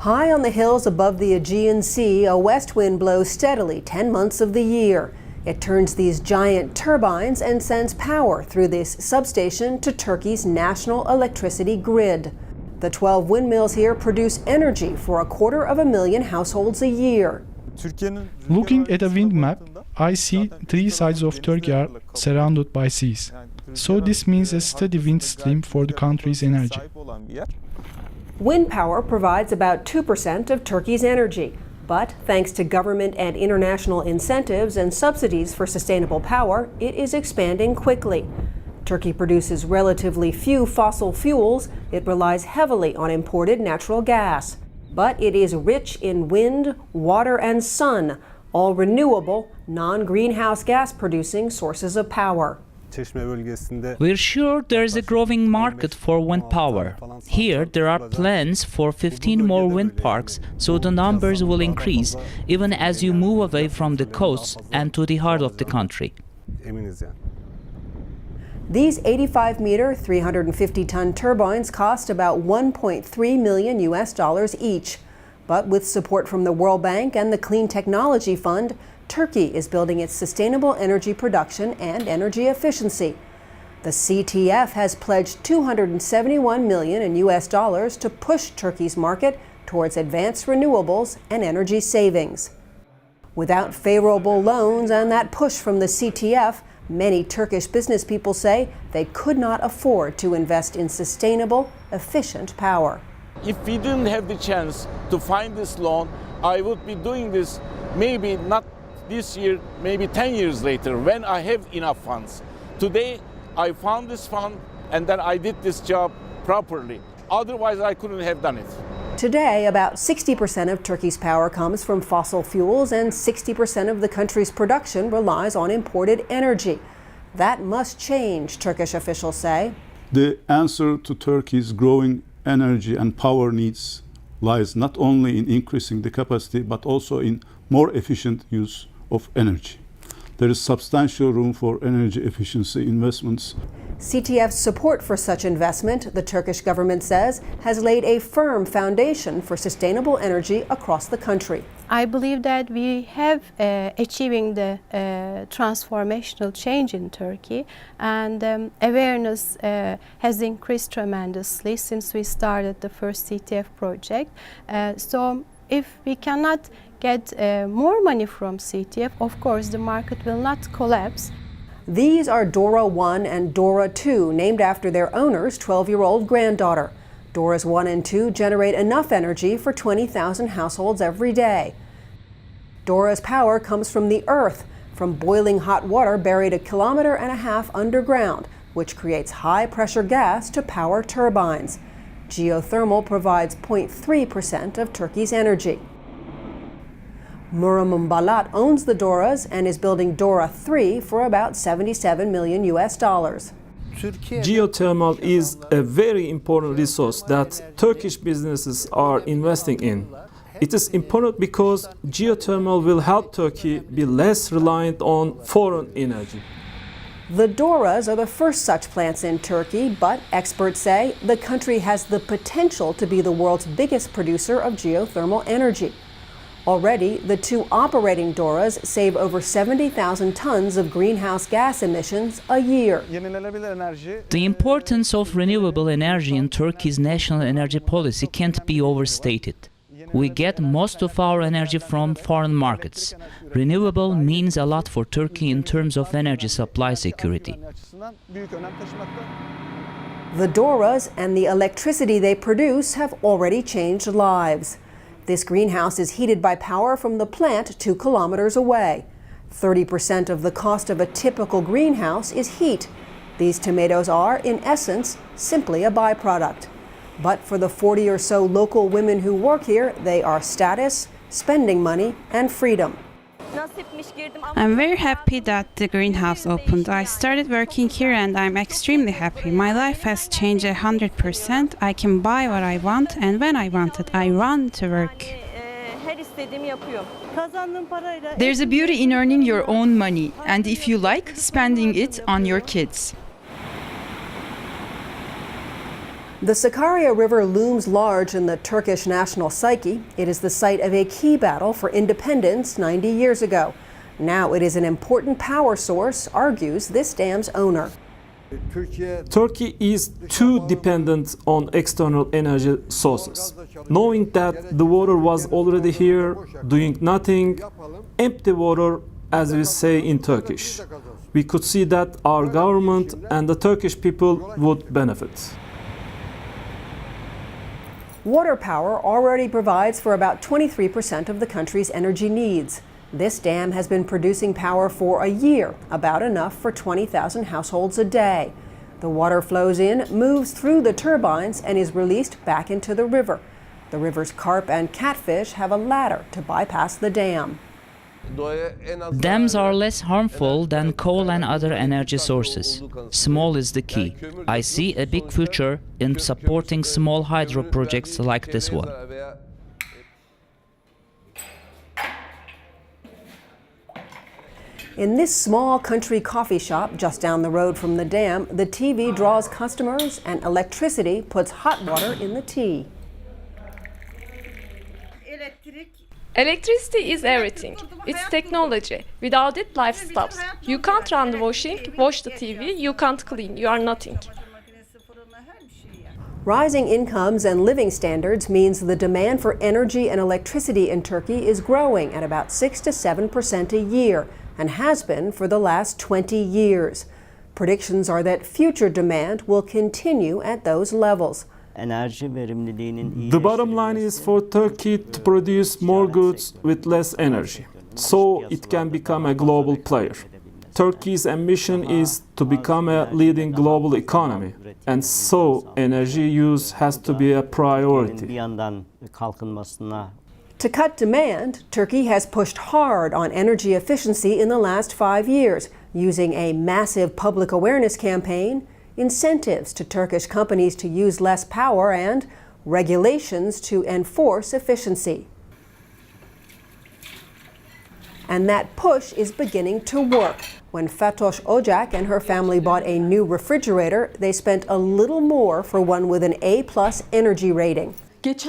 High on the hills above the Aegean Sea, a west wind blows steadily 10 months of the year. It turns these giant turbines and sends power through this substation to Turkey's national electricity grid. The 12 windmills here produce energy for 250,000 households a year. Looking at a wind map, I see three sides of Turkey are surrounded by seas. So this means a steady wind stream for the country's energy. Wind power provides about 2% of Turkey's energy. But thanks to government and international incentives and subsidies for sustainable power, it is expanding quickly. Turkey produces relatively few fossil fuels. It relies heavily on imported natural gas. But it is rich in wind, water, and sun, all renewable, non-greenhouse gas producing sources of power. We're sure there's a growing market for wind power. Here there are plans for 15 more wind parks, so the numbers will increase even as you move away from the coasts and to the heart of the country. These 85-meter, 350-ton turbines cost about $1.3 million each. But with support from the World Bank and the Clean Technology Fund, Turkey is building its sustainable energy production and energy efficiency. The CTF has pledged $271 million to push Turkey's market towards advanced renewables and energy savings. Without favorable loans and that push from the CTF, many Turkish business people say they could not afford to invest in sustainable, efficient power. If we didn't have the chance to find this loan, I would be doing this maybe not this year, maybe 10 years later, when I have enough funds. Today, I found this fund and then I did this job properly. Otherwise, I couldn't have done it. Today, about 60% of Turkey's power comes from fossil fuels and 60% of the country's production relies on imported energy. That must change, Turkish officials say. The answer to Turkey's growing energy and power needs lies not only in increasing the capacity, but also in more efficient use of energy. There is substantial room for energy efficiency investments. CTF's support for such investment, the Turkish government says, has laid a firm foundation for sustainable energy across the country. I believe that we have achieving the transformational change in Turkey, and awareness has increased tremendously since we started the first CTF project. So if we cannot get more money from CTF, of course the market will not collapse. These are Dora 1 and Dora 2, named after their owner's 12-year-old granddaughter. Doras 1 and 2 generate enough energy for 20,000 households every day. Dora's power comes from the earth, from boiling hot water buried 1.5 kilometers underground, which creates high-pressure gas to power turbines. Geothermal provides 0.3% of Turkey's energy. Muram Balat owns the Doras and is building Dora 3 for about $77 million. Geothermal is a very important resource that Turkish businesses are investing in. It is important because geothermal will help Turkey be less reliant on foreign energy. The Doras are the first such plants in Turkey, but experts say the country has the potential to be the world's biggest producer of geothermal energy. Already, the two operating Doras save over 70,000 tons of greenhouse gas emissions a year. The importance of renewable energy in Turkey's national energy policy can't be overstated. We get most of our energy from foreign markets. Renewable means a lot for Turkey in terms of energy supply security. The Doras and the electricity they produce have already changed lives. This greenhouse is heated by power from the plant 2 kilometers away. 30% of the cost of a typical greenhouse is heat. These tomatoes are, in essence, simply a byproduct. But for the 40 or so local women who work here, they are status, spending money, and freedom. I'm very happy that the greenhouse opened. I started working here and I'm extremely happy. My life has changed 100%. I can buy what I want, and when I want it, I run to work. There's a beauty in earning your own money, and if you like, spending it on your kids. The Sakarya River looms large in the Turkish national psyche. It is the site of a key battle for independence 90 years ago. Now it is an important power source, argues this dam's owner. Turkey is too dependent on external energy sources. Knowing that the water was already here, doing nothing, empty water, as we say in Turkish, we could see that our government and the Turkish people would benefit. Water power already provides for about 23% of the country's energy needs. This dam has been producing power for a year, about enough for 20,000 households a day. The water flows in, moves through the turbines, and is released back into the river. The river's carp and catfish have a ladder to bypass the dam. Dams are less harmful than coal and other energy sources. Small is the key. I see a big future in supporting small hydro projects like this one. In this small country coffee shop just down the road from the dam, the TV draws customers and electricity puts hot water in the tea. Electricity is everything. It's technology. Without it, life stops. You can't run the washing, watch the TV, you can't clean, you are nothing. Rising incomes and living standards means the demand for energy and electricity in Turkey is growing at about 6 to 7% a year and has been for the last 20 years. Predictions are that future demand will continue at those levels. The bottom line is for Turkey to produce more goods with less energy, so it can become a global player. Turkey's ambition is to become a leading global economy, and so energy use has to be a priority. To cut demand, Turkey has pushed hard on energy efficiency in the last 5 years, using a massive public awareness campaign, incentives to Turkish companies to use less power, and regulations to enforce efficiency. And that push is beginning to work. When Fatosh Ocak and her family bought a new refrigerator, they spent a little more for one with an A+ energy rating. This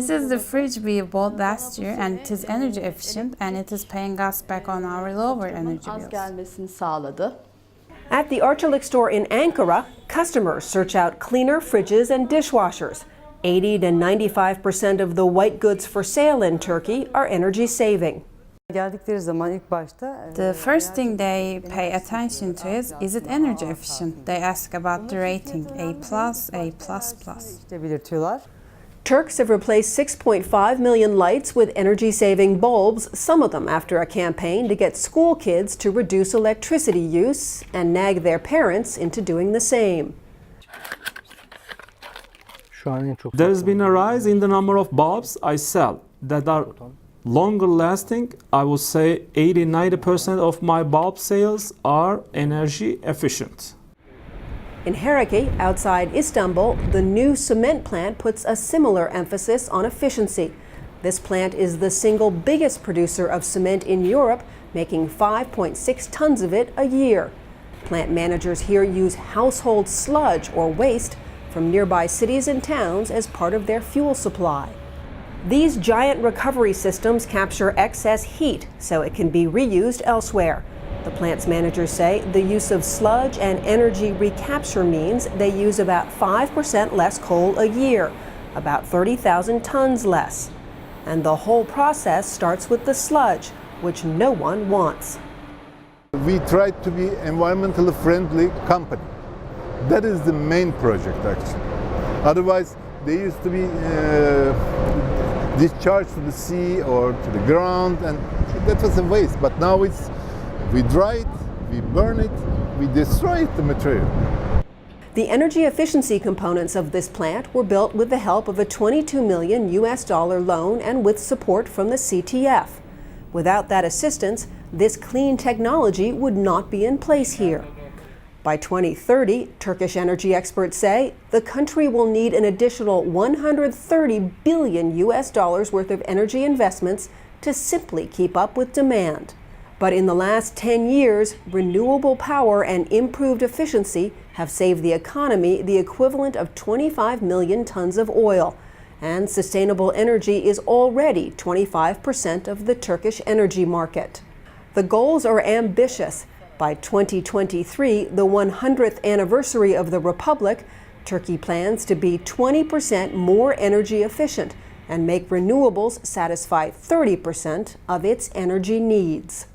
is the fridge we bought last year, and it is energy efficient, and it is paying us back on our lower energy bills. At the Arçelik store in Ankara, customers search out cleaner fridges and dishwashers. 80 to 95% of the white goods for sale in Turkey are energy saving. The first thing they pay attention to is it energy efficient? They ask about the rating, A+, A++. Turks have replaced 6.5 million lights with energy-saving bulbs, some of them after a campaign to get school kids to reduce electricity use and nag their parents into doing the same. There's been a rise in the number of bulbs I sell that are longer lasting. I would say 80-90% of my bulb sales are energy efficient. In Heraki, outside Istanbul, the new cement plant puts a similar emphasis on efficiency. This plant is the single biggest producer of cement in Europe, making 5.6 tons of it a year. Plant managers here use household sludge or waste from nearby cities and towns as part of their fuel supply. These giant recovery systems capture excess heat so it can be reused elsewhere. The plant's managers say the use of sludge and energy recapture means they use about 5% less coal a year, about 30,000 tons less. And the whole process starts with the sludge, which no one wants. We tried to be environmentally friendly company. That is the main project actually. Otherwise, they used to be discharged to the sea or to the ground, and that was a waste. But now we dry it, we burn it, we destroy the material. The energy efficiency components of this plant were built with the help of a $22 million loan and with support from the CTF. Without that assistance, this clean technology would not be in place here. By 2030, Turkish energy experts say the country will need an additional $130 billion worth of energy investments to simply keep up with demand. But in the last 10 years, renewable power and improved efficiency have saved the economy the equivalent of 25 million tons of oil. And sustainable energy is already 25% of the Turkish energy market. The goals are ambitious. By 2023, the 100th anniversary of the Republic, Turkey plans to be 20% more energy efficient and make renewables satisfy 30% of its energy needs.